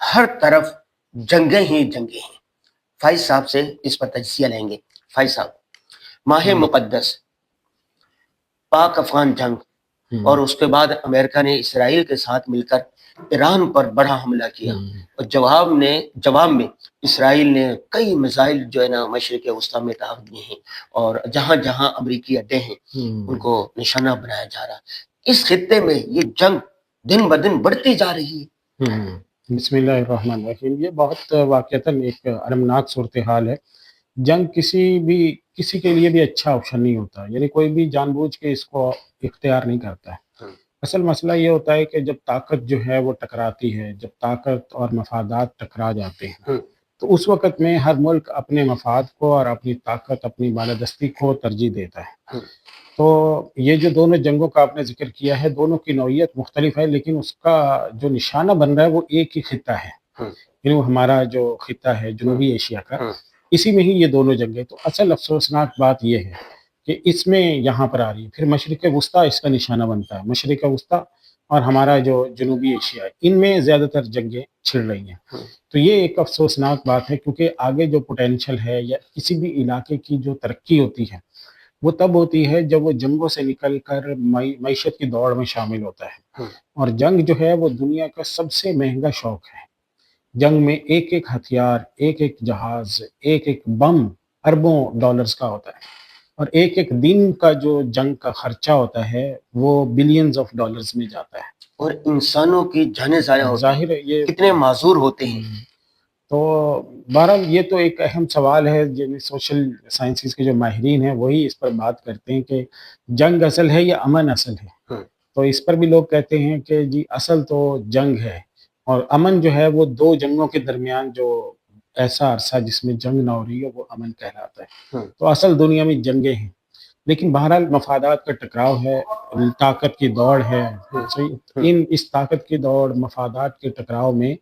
ہر طرف جنگیں ہی جنگیں ہیں. فائز صاحب سے اس پر تجزیہ لیں گے. فائز صاحب، ماہ مقدس، پاک افغان جنگ، اور اس کے بعد امریکہ نے اسرائیل کے ساتھ مل کر ایران پر بڑا حملہ کیا، اور جواب میں اسرائیل نے کئی میزائل جو ہے نا مشرق وسطیٰ میں داغ دیے ہیں، اور جہاں جہاں امریکی اڈے ہیں ان کو نشانہ بنایا جا رہا. اس خطے میں یہ جنگ دن بدن بڑھتی جا رہی ہے. بسم اللہ الرحمن الرحیم. یہ بہت واقعتاً ایک المناک صورتحال ہے. جنگ کسی کے لیے بھی اچھا آپشن نہیں ہوتا، یعنی کوئی بھی جان بوجھ کے اس کو اختیار نہیں کرتا ہے. اصل مسئلہ یہ ہوتا ہے کہ جب طاقت جو ہے وہ ٹکراتی ہے، جب طاقت اور مفادات ٹکرا جاتے ہیں تو اس وقت میں ہر ملک اپنے مفاد کو اور اپنی طاقت، اپنی بالادستی کو ترجیح دیتا ہے. تو یہ جو دونوں جنگوں کا آپ نے ذکر کیا ہے، دونوں کی نوعیت مختلف ہے، لیکن اس کا جو نشانہ بن رہا ہے وہ ایک ہی خطہ ہے، یعنی وہ ہمارا جو خطہ ہے جنوبی ایشیا کا، اسی میں ہی یہ دونوں جنگیں. تو اصل افسوسناک بات یہ ہے کہ اس میں یہاں پر آ رہی ہے، پھر مشرق وسطیٰ اس کا نشانہ بنتا ہے. مشرق وسطیٰ اور ہمارا جو جنوبی ایشیا ہے، ان میں زیادہ تر جنگیں چھڑ رہی ہیں. تو یہ ایک افسوسناک بات ہے، کیونکہ آگے جو پوٹینشل ہے یا کسی بھی علاقے کی جو ترقی ہوتی ہے وہ تب ہوتی ہے جب وہ جنگوں سے نکل کر معیشت کی دوڑ میں شامل ہوتا ہے. اور جنگ جو ہے وہ دنیا کا سب سے مہنگا شوق ہے. جنگ میں ایک ایک ہتھیار، ایک ایک جہاز، ایک ایک بم اربوں ڈالرز کا ہوتا ہے، اور ایک ایک دن کا جو جنگ کا خرچہ ہوتا ہے وہ بلینز آف ڈالرز میں جاتا ہے. اور انسانوں کی جانیں ضائع ہوتی ہیں. ظاہر ہے یہ کتنے معذور ہوتے ہیں. تو بہرحال یہ تو ایک اہم سوال ہے، جن سوشل سائنسز کے جو ماہرین ہیں وہی اس پر بات کرتے ہیں کہ جنگ اصل ہے یا امن اصل ہے. تو اس پر بھی لوگ کہتے ہیں کہ جی اصل تو جنگ ہے، اور امن جو ہے وہ دو جنگوں کے درمیان جو ایسا عرصہ جس میں جنگ نہ ہو رہی ہے وہ امن کہلاتا ہے. تو اصل دنیا میں جنگیں ہیں، لیکن بہرحال مفادات کا ٹکراؤ ہے، طاقت کی دوڑ ہے. اس طاقت کی دوڑ، مفادات کے ٹکراؤ میں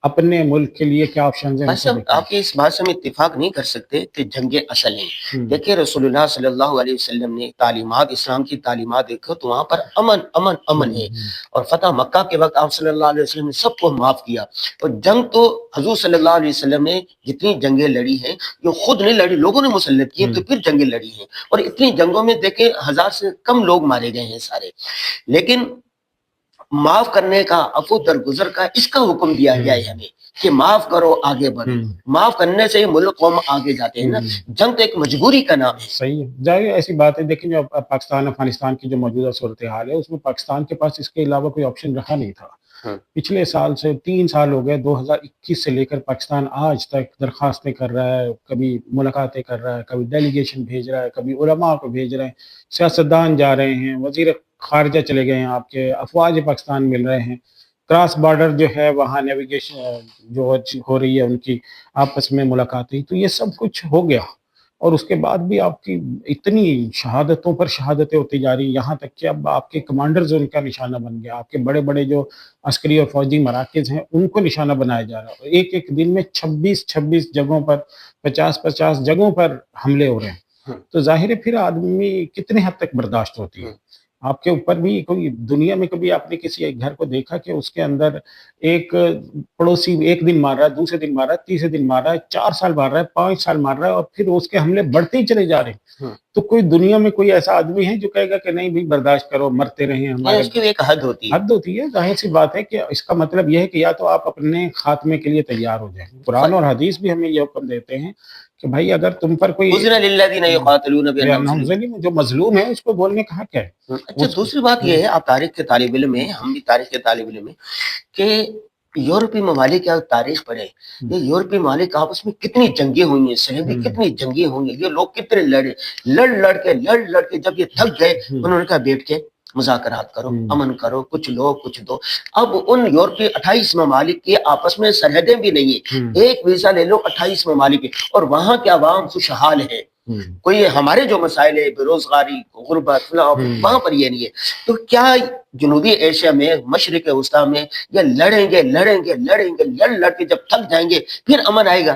اپنے ملک کے لیے کیا آپشنز ہیں؟ آپ کی اس بات سے ہم اتفاق نہیں کر سکتے کہ جنگیں اصل ہیں. دیکھیں رسول اللہ صلی اللہ علیہ وسلم نے تعلیمات، اسلام کی تعلیمات دیکھو تو وہاں پر امن امن امن ہے. اور فتح مکہ کے وقت آپ صلی اللہ علیہ وسلم نے سب کو معاف کیا. اور جنگ تو حضور صلی اللہ علیہ وسلم نے جتنی جنگیں لڑی ہیں جو خود نہیں لڑی، لوگوں نے مسلط کی تو پھر جنگیں لڑی ہیں. اور اتنی جنگوں میں دیکھیں 1000 سے کم لوگ مارے گئے ہیں سارے. لیکن معاف کرنے کا، عفو درگزر کا، اس کا حکم دیا گیا ہے ہمیں کہ معاف کرو، آگے بڑھو. معاف کرنے سے ملک قوم آگے جاتے ہیں نا. جنگ تو ایک مجبوری کا نام ہے. صحیح ہے، ظاہر ایسی بات ہے. دیکھیں جو پاکستان افغانستان کی جو موجودہ صورتحال ہے اس میں پاکستان کے پاس اس کے علاوہ کوئی آپشن رکھا نہیں تھا. پچھلے سال سے 3 سال ہو گئے، 2021 سے لے کر پاکستان آج تک درخواستیں کر رہا ہے، کبھی ملاقاتیں کر رہا ہے، کبھی ڈیلیگیشن بھیج رہا ہے، کبھی علماء کو بھیج رہے ہیں، سیاستدان جا رہے ہیں، وزیر خارجہ چلے گئے ہیں، آپ کے افواج پاکستان مل رہے ہیں، کراس بارڈر جو ہے وہاں نیویگیشن جو ہو رہی ہے ان کی آپس میں ملاقاتیں. تو یہ سب کچھ ہو گیا، اور اس کے بعد بھی آپ کی اتنی شہادتوں پر شہادتیں ہوتی جا رہی، یہاں تک کہ اب آپ کے کمانڈرز ان کا نشانہ بن گیا. آپ کے بڑے بڑے جو عسکری اور فوجی مراکز ہیں ان کو نشانہ بنایا جا رہا ہے. ایک ایک دن میں 26 جگہوں پر، 50 جگہوں پر حملے ہو رہے ہیں. تو ظاہر ہے پھر آدمی کتنے حد تک برداشت ہوتی ہے. آپ کے اوپر بھی کوئی دنیا میں کبھی آپ نے کسی ایک گھر کو دیکھا کہ اس کے اندر ایک پڑوسی ایک دن مار رہا ہے، دوسرے دن مار رہا ہے، تیسرے دن مار رہا ہے، 4 سال مار رہا ہے، 5 سال مار رہا ہے، اور پھر اس کے حملے بڑھتے ہی چلے جا رہے ہیں. تو کوئی دنیا میں کوئی ایسا آدمی ہے جو کہے گا کہ نہیں بھی برداشت کرو، مرتے رہیں ہمارے؟ اس کی ایک حد ہوتی ہے. حد ہوتی ہے. ظاہر سی بات ہے کہ اس کا مطلب یہ ہے کہ یا تو آپ اپنے خاتمے کے لیے تیار ہو جائیں. قرآن اور حدیث بھی ہمیں یہ حکم دیتے ہیں کہ بھائی اگر تم پر کوئی جو مظلوم ہے اس کو بولنے کا حق ہے. اچھا دوسری بات یہ ہے، آپ تاریخ کے طالب علم ہیں، ہم بھی تاریخ کے طالب علم ہیں، کہ یورپی ممالک کی تاریخ پڑھیں. یہ یورپی ممالک آپس میں کتنی جنگیں ہوئی ہیں، صلیبی کتنی جنگیں ہوئی ہیں. یہ لوگ کتنے لڑ کے جب یہ تھک گئے انہوں نے کہا بیٹھ کے مذاکرات کرو، امن کرو، کچھ لو کچھ دو. اب ان یورپی 28 ممالک کے آپس میں سرحدیں بھی نہیں ہیں. ایک ویزا لے لو 28 ممالک، اور وہاں کے عوام خوشحال ہے. کوئی ہمارے جو مسائل ہے بے روزگاری، غربت، وہاں پر یہ نہیں ہے. تو کیا جنوبی ایشیا میں، مشرق وسطیٰ میں یہ لڑیں گے لڑ کے جب تھک جائیں گے پھر امن آئے گا؟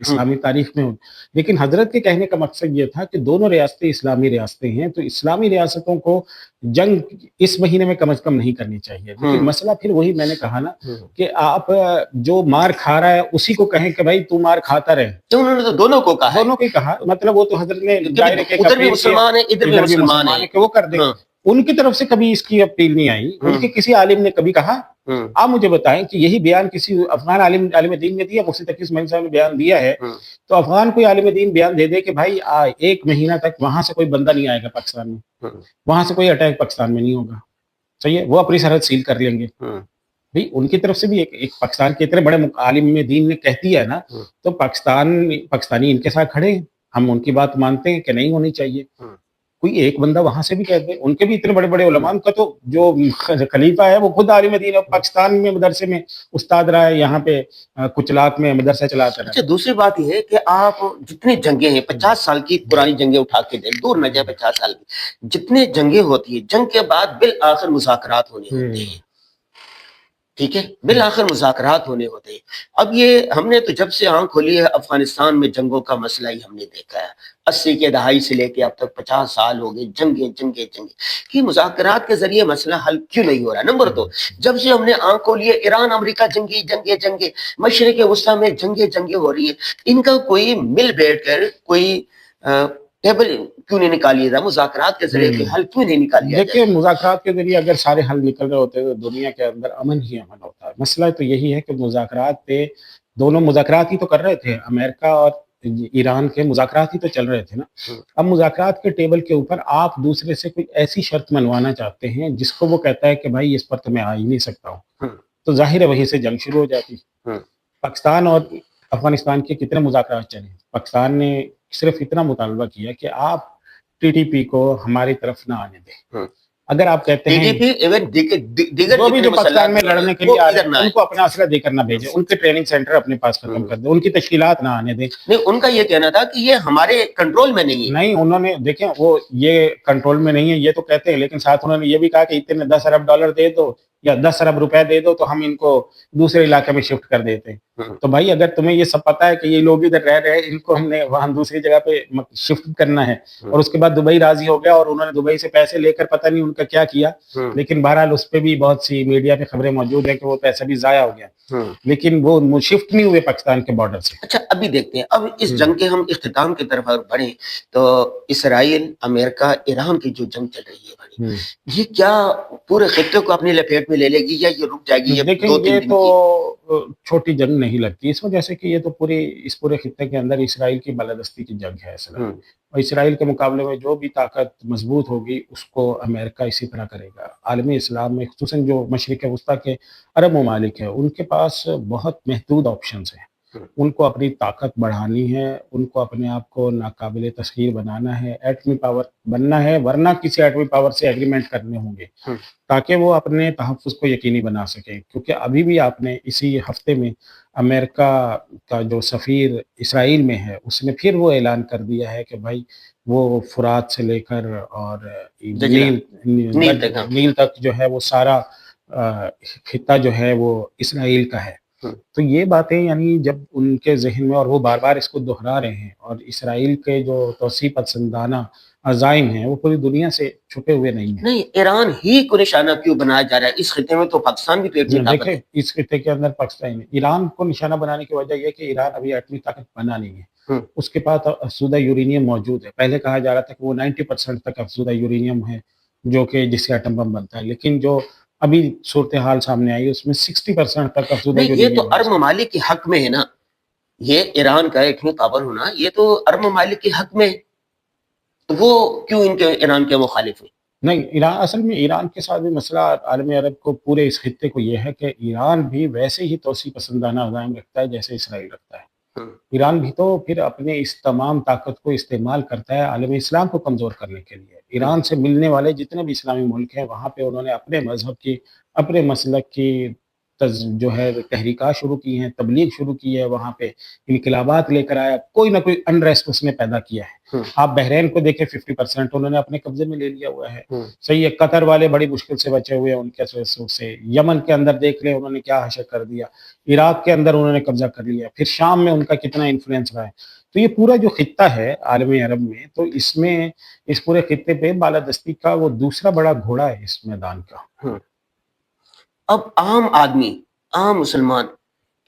اسلامی تاریخ میں. لیکن حضرت کے کہنے کا مقصد یہ تھا کہ دونوں ریاستیں اسلامی ریاستیں ہیں، تو اسلامی ریاستوں کو جنگ اس مہینے میں کم از کم نہیں کرنی چاہیے. لیکن مسئلہ پھر وہی میں نے کہا نا کہ آپ جو مار کھا رہا ہے اسی کو کہیں کہ بھائی تو مار کھاتا رہے. تو انہوں نے تو دونوں کو کہا ہے، دونوں کو ہی کہا، مطلب وہ تو حضرت نے ظاہر ہے کہ ادھر بھی مسلمان ہے ادھر بھی مسلمان ہے کہ وہ کر دیں. ان کی طرف سے کبھی اس کی اپیل نہیں آئی. ان کے کسی عالم نے کبھی کہا؟ آپ مجھے بتائیں کہ یہی بیان کسی افغان عالم دین نے دیا، مفتی تقی اسماعیل صاحب نے بیان دیا ہے، تو افغان کوئی عالم دین بیان دے دے کہ بھائی 1 مہینہ تک وہاں سے کوئی بندہ نہیں آئے گا پاکستان میں، وہاں سے کوئی اٹیک پاکستان میں نہیں ہوگا، صحیح ہے، وہ اپنی سرحد سیل کر لیں گے. بھائی ان کی طرف سے بھی ایک پاکستان کے اتنے بڑے عالم دین نے کہہ دیا ہے نا، تو پاکستانی ان کے ساتھ کھڑے ہیں، ہم ان کی بات مانتے ہیں کہ نہیں ہونی چاہیے. کوئی ایک بندہ وہاں سے بھی کہہ دے. ان کے بھی اتنے بڑے بڑے علماء، ان کا تو جو خلیفہ ہے وہ خود عالم دین ہے، پاکستان میں مدرسے میں استاد رہا ہے، یہاں پہ کچلات میں مدرسہ چلاتا رہا. اچھا دوسری بات یہ ہے کہ آپ جتنی جنگیں ہیں 50 سال کی پرانی جنگیں اٹھا کے دیں، دور نہ جائے 50 سال کی جتنی جنگیں ہوتی ہیں، جنگ کے بعد بالآخر مذاکرات ہونے ہوتے ہیں، ٹھیک ہے، بالآخر مذاکرات ہونے ہوتے ہیں. اب یہ ہم نے تو جب سے آنکھ کھولی ہے افغانستان میں جنگوں کا مسئلہ ہی ہم نے دیکھا ہے. 80 کے دہائی سے لے کے اب تک 50 سال ہو گئے، جنگیں کہ مذاکرات کے ذریعے مسئلہ حل کیوں نہیں ہو رہا. نمبر 2، جب سے ہم نے آنکھ کھولی ہے ایران امریکہ جنگیں، مشرق وسطیٰ میں جنگیں ہو رہی ہیں، ان کا کوئی مل بیٹھ کر کوئی ٹیبل کیوں نہیں نکالیے جائے، مذاکرات کے ذریعے کوئی حل کیوں نہیں نکالیا جائے؟ دیکھیں مذاکرات کے ذریعے اگر سارے حل نکل رہے ہوتے تو دنیا کے اندر امن ہی امن ہوتا ہے. مسئلہ تو یہی ہے کہ مذاکرات پہ دونوں مذاکرات ہی تو کر رہے تھے، امریکہ اور ایران کے مذاکرات ہی تو چل رہے تھے نا. اب مذاکرات کے ٹیبل کے اوپر آپ دوسرے سے کوئی ایسی شرط منوانا چاہتے ہیں جس کو وہ کہتا ہے کہ بھائی اس پر تو میں آ ہی نہیں سکتا ہوں، تو ظاہر ہے وہیں سے جنگ شروع ہو جاتی. پاکستان اور افغانستان کے کتنے مذاکرات چلے، پاکستان نے صرف اتنا مطالبہ کیا کہ آپ ٹی ٹی پی کو ہماری طرف نہ آنے دیں. اگر آپ کہتے ہیں وہ بھی جو پاکستان میں لڑنے کے لیے آ رہے ہیں ان کو اپنا اسلحہ دے کر نہ بھیجیں، ان کے ٹریننگ سینٹر اپنے پاس ختم کر دیں، ان کی تشکیلات نہ آنے دیں. نہیں، ان کا یہ کہنا تھا کہ یہ ہمارے کنٹرول میں نہیں ہے. نہیں، انہوں نے دیکھیں وہ یہ کنٹرول میں نہیں ہے یہ تو کہتے ہیں، لیکن ساتھ انہوں نے یہ بھی کہا کہ اتنے 10 ارب ڈالر دے دو یا 10 ارب روپے دے دو تو ہم ان کو دوسرے علاقے میں شفٹ کر دیتے ہیں. تو بھائی اگر تمہیں یہ سب پتا ہے کہ یہ لوگ ادھر رہ رہے ہیں، ان کو ہم نے وہاں دوسری جگہ پہ شفٹ کرنا ہے، اور اس کے بعد دبئی راضی ہو گیا اور انہوں نے دبئی سے پیسے لے کر پتہ نہیں ان کا کیا کیا، لیکن بہرحال اس پہ بھی بہت سی میڈیا پہ خبریں موجود ہیں کہ وہ پیسہ بھی ضائع ہو گیا، لیکن وہ شفٹ نہیں ہوئے پاکستان کے بارڈر سے. اچھا ابھی دیکھتے ہیں، اب اس جنگ کے ہم اختتام کی طرف اگر بڑھیں تو اسرائیل امریکہ ایران کی جو جنگ چل رہی ہے بڑی، یہ کیا پورے خطے کو اپنی لپیٹ میں لے لے گی یا یہ رک جائے گی؟ دیکھیں یہ تو چھوٹی جنگ نہیں لگتی اس وجہ سے کہ یہ تو اس پورے خطے کے اندر اسرائیل کی بالادستی کی جنگ ہے اصل میں، اور اسرائیل کے مقابلے میں جو بھی طاقت مضبوط ہوگی اس کو امریکہ اسی طرح کرے گا. عالمی اسلام میں خصوصاً جو مشرق وسطیٰ کے عرب ممالک ہیں ان کے پاس بہت محدود آپشنز ہیں. ان کو اپنی طاقت بڑھانی ہے، ان کو اپنے آپ کو ناقابل تسخیر بنانا ہے، ایٹمی پاور بننا ہے، ورنہ کسی ایٹمی پاور سے ایگریمنٹ کرنے ہوں گے تاکہ وہ اپنے تحفظ کو یقینی بنا سکیں. کیونکہ ابھی بھی آپ نے اسی ہفتے میں امریکہ کا جو سفیر اسرائیل میں ہے اس نے پھر وہ اعلان کر دیا ہے کہ بھائی وہ فرات سے لے کر اور نیل تک جو ہے وہ سارا خطہ جو ہے وہ اسرائیل کا ہے. تو یہ باتیں یعنی جب ان کے ذہن میں، اور وہ بار بار اس کو دہرا رہے ہیں، اور اسرائیل کے جو توسیع پسندانہ عزائم ہیں وہ پوری دنیا سے چھپے ہوئے نہیں ہیں. نہیں، ایران ہی کو نشانہ کیوں بنایا جا رہا ہے؟ اس خطے میں تو پاکستان بھی پیٹ میں طاقت ہے. دیکھیں اس خطے کے اندر پاکستان ایران کو نشانہ بنانے کی وجہ یہ کہ ایران ابھی ایٹمی طاقت بنا نہیں ہے، اس کے پاس افزودہ یورینیم موجود ہے. پہلے کہا جا رہا تھا کہ وہ 90% تک افزودہ یورینیم ہے جو کہ جس سے ایٹم بم بنتا ہے، لیکن جو ابھی صورتحال سامنے آئی اس میں 60% تک افزودہ یورینیم. یہ تو عرب ممالک کے حق میں ہے نا، یہ ایران کا ایٹمی پاور ہونا یہ تو عرب ممالک کے حق میں، تو وہ کیوں ان کے ایران کے مخالف ہیں؟ نہیں، ایران اصل میں ایران کے ساتھ بھی مسئلہ عالم عرب کو پورے اس خطے کو یہ ہے کہ ایران بھی ویسے ہی توسیع پسندانہ عزائم رکھتا ہے جیسے اسرائیل رکھتا ہے. ایران بھی تو پھر اپنے اس تمام طاقت کو استعمال کرتا ہے عالم اسلام کو کمزور کرنے کے لیے. ایران سے ملنے والے جتنے بھی اسلامی ملک ہیں وہاں پہ انہوں نے اپنے مذہب کی، اپنے مسلک کی جو ہے تحریکات شروع کی ہیں، تبلیغ شروع کی ہے، وہاں پہ انقلابات لے کر آیا، کوئی نہ کوئی انریسٹ اس نے پیدا کیا ہے۔ آپ بحرین کو دیکھیں 50% انہوں نے اپنے قبضے میں لے لیا ہوا ہے، صحیح ہے۔ قطر والے بڑی مشکل سے بچے ہوئے ہیں ان کے سے، یمن کے اندر دیکھ لیں انہوں نے کیا حشر کر دیا، عراق کے اندر انہوں نے قبضہ کر لیا، پھر شام میں ان کا کتنا انفلوئنس رہا ہے۔ تو یہ پورا جو خطہ ہے عالم عرب میں، تو اس میں اس پورے خطے پہ بالادستی کا وہ دوسرا بڑا گھوڑا ہے اس میدان کا۔ اب عام آدمی، عام مسلمان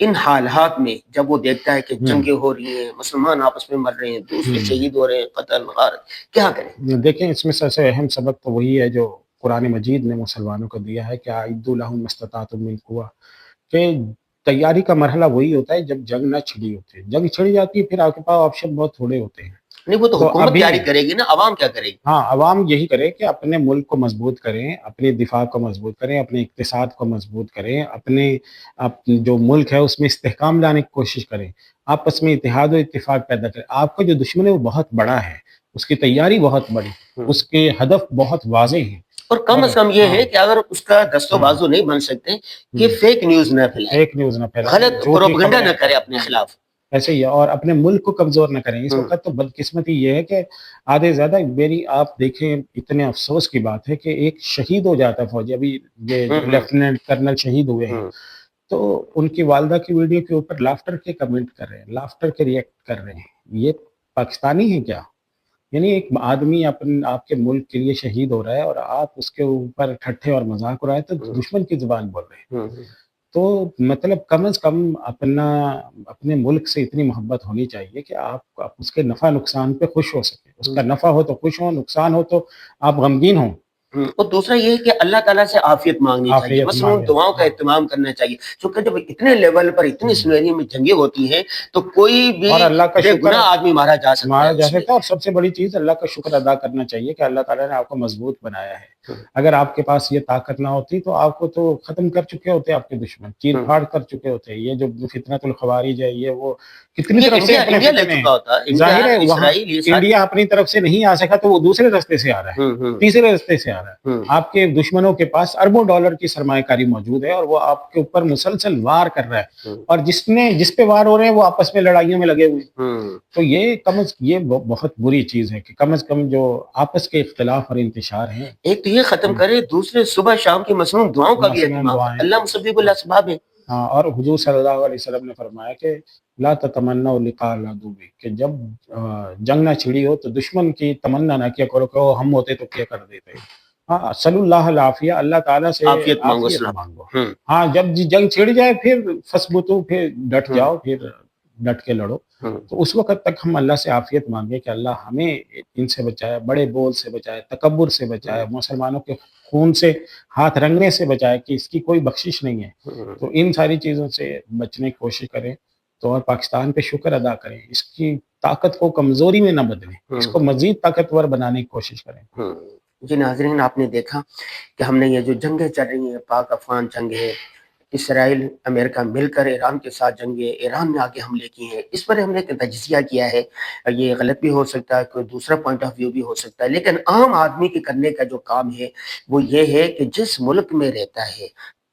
ان حالات میں جب وہ دیکھتا ہے کہ جنگیں ہو رہی ہیں، مسلمان آپس میں مر رہے ہیں، دوسرے شہید ہو رہے ہیں، قتل غارت، کیا کریں؟ دیکھیں اس میں سب سے اہم سبق تو وہی ہے جو قرآن مجید نے مسلمانوں کو دیا ہے کہ اعدوا لهم ما استطعتم من قوة، کہ تیاری کا مرحلہ وہی ہوتا ہے جب جنگ نہ چھڑی ہوتی ہے۔ جنگ چھڑ جاتی ہے پھر آپ کے پاس آپشن بہت تھوڑے ہوتے ہیں۔ نہیں، وہ تو تو حکومت ابھی تیاری کرے گی نا، عوام کیا کرے گی؟ ہاں، عوام یہی کرے کہ اپنے ملک کو مضبوط کریں، اپنے دفاع کو مضبوط کریں، اپنے اقتصاد کو مضبوط کریں، اپنے جو ملک ہے اس میں استحکام لانے کی کوشش کریں، آپس میں اتحاد و اتفاق پیدا کریں۔ آپ کا جو دشمن ہے وہ بہت بڑا ہے، اس کی تیاری بہت بڑی، اس کے ہدف بہت واضح ہیں، اور کم از کم یہ ہے کہ اگر اس کا دست و بازو نہیں بن سکتے کہ فیک نیوز نہ پھیلائے، ایک نیوز نہ پھیلائیں، غلط پروپیگنڈا نہ کرے اپنے خلاف۔ ایسے ہی ہے، اور اپنے ملک کو کمزور نہ کریں۔ اس وقت تو بدقسمتی یہ ہے کہ آدھے زیادہ میری آپ دیکھیں، اتنے افسوس کی بات ہے کہ ایک شہید ہو جاتا ہے فوجی، ابھی یہ لیفٹیننٹ کرنل شہید ہوئے ہیں، تو ان کی والدہ کی ویڈیو کے اوپر لافٹر کے کمنٹ کر رہے ہیں، لافٹر کے ریئیکٹ کر رہے ہیں۔ یہ پاکستانی ہیں کیا؟ یعنی ایک آدمی آپ کے ملک کے لیے شہید ہو رہا ہے اور آپ اس کے اوپر ٹھٹھے اور مذاق اڑائے تو دشمن کی زبان بول رہے ہیں۔ تو مطلب کم از کم اپنے ملک سے اتنی محبت ہونی چاہیے کہ آپ اس کے نفع نقصان پہ خوش ہو سکیں، اس کا نفع ہو تو خوش ہوں، نقصان ہو تو آپ غمگین ہوں۔ اور دوسرا یہ ہے کہ اللہ تعالیٰ سے عافیت مانگنی چاہیے، عافیت مثلاً مانگے، دعاؤں کا اہتمام کرنا چاہیے، چونکہ جب اتنے لیول پر اتنی سنہری میں جنگیں ہوتی ہیں تو کوئی بھی اور اللہ کا بے شکر گناہ آدمی مارا جا سکتا مارا ہے جا اس میں۔ سکتا ہے، اور سب سے بڑی چیز اللہ کا شکر ادا کرنا چاہیے کہ اللہ تعالیٰ نے آپ کو مضبوط بنایا ہے۔ اگر آپ کے پاس یہ طاقت نہ ہوتی تو آپ کو تو ختم کر چکے ہوتے آپ کے دشمن، چیر پھاڑ کر چکے ہوتے۔ یہ جو فتنۃ الخوارج ہے، یہ وہ کتنی یہ طرف سے اپنے انڈیا لے فتنے ہیں۔ چکا ہوتا، ظاہر انڈیا، ہے وہاں اسرائیل، یہ سارے۔ انڈیا اپنی طرف سے نہیں آ سکا تو وہ دوسرے راستے سے آ رہا ہے، تیسرے راستے سے آ رہا ہے۔ آپ کے دشمنوں کے پاس اربوں ڈالر کی سرمایہ کاری موجود ہے اور وہ آپ کے اوپر مسلسل وار کر رہا ہے، اور جس پہ وار ہو رہے ہیں وہ آپس میں لڑائیوں میں لگے ہوئے ہیں۔ تو یہ بہت بری چیز ہے کہ کم از کم جو آپس کے اختلاف اور انتشار ہیں، ایک تو یہ ختم کرے، دوسرے صبح شام کی مصنون دعاؤں کا بھی مصنون اہتمام، دعائیں۔ اللہ مسبب الاسباب ہے۔ ہاں، اور حضور صلی اللہ علیہ وسلم نے فرمایا کہ لا تتمنوا لقاء العدو، کہ جب جنگ نہ چھڑی ہو تو دشمن کی تمنا نہ کیا کرو کہ ہم ہوتے تو کیا کر دیتے۔ ہاں، صلی اللہ العافیہ، اللہ تعالیٰ سے عافیت مانگو، عافیت اسلام۔ مانگو۔ ہاں، جب جنگ چھڑ جائے پھر فثبتوا، پھر ڈٹ جاؤ، پھر ڈٹ کے لڑو۔ تو اس وقت تک ہم اللہ سے عافیت مانگے کہ اللہ ہمیں ان سے بچائے، بڑے بول سے بچائے، تکبر سے بچائے، مسلمانوں کے خون سے ہاتھ رنگنے سے بچائے کہ اس کی کوئی بخشش نہیں ہے۔ تو ان ساری چیزوں سے بچنے کی کوشش کریں، تو اور پاکستان پہ شکر ادا کریں، اس کی طاقت کو کمزوری میں نہ بدلیں، اس کو مزید طاقتور بنانے کی کوشش کریں۔ جی ناظرین، آپ نے دیکھا کہ ہم نے یہ جو جنگیں چل رہی ہیں، پاک افغان جنگ ہے، اسرائیل امریکہ مل کر ایران کے ساتھ جنگ ہے، ایران نے آگے حملے کیے ہیں، اس پر ہم نے ایک تجزیہ کیا ہے۔ یہ غلط بھی ہو سکتا ہے، کوئی دوسرا پوائنٹ آف ویو بھی ہو سکتا ہے، لیکن عام آدمی کے کرنے کا جو کام ہے وہ یہ ہے کہ جس ملک میں رہتا ہے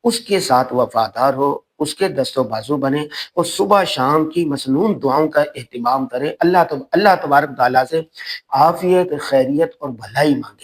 اس کے ساتھ وفادار ہو، اس کے دست و بازو بنے، اور صبح شام کی مسنون دعاؤں کا اہتمام کرے، اللہ تبارک تعالیٰ سے عافیت، خیریت اور بھلائی مانگے۔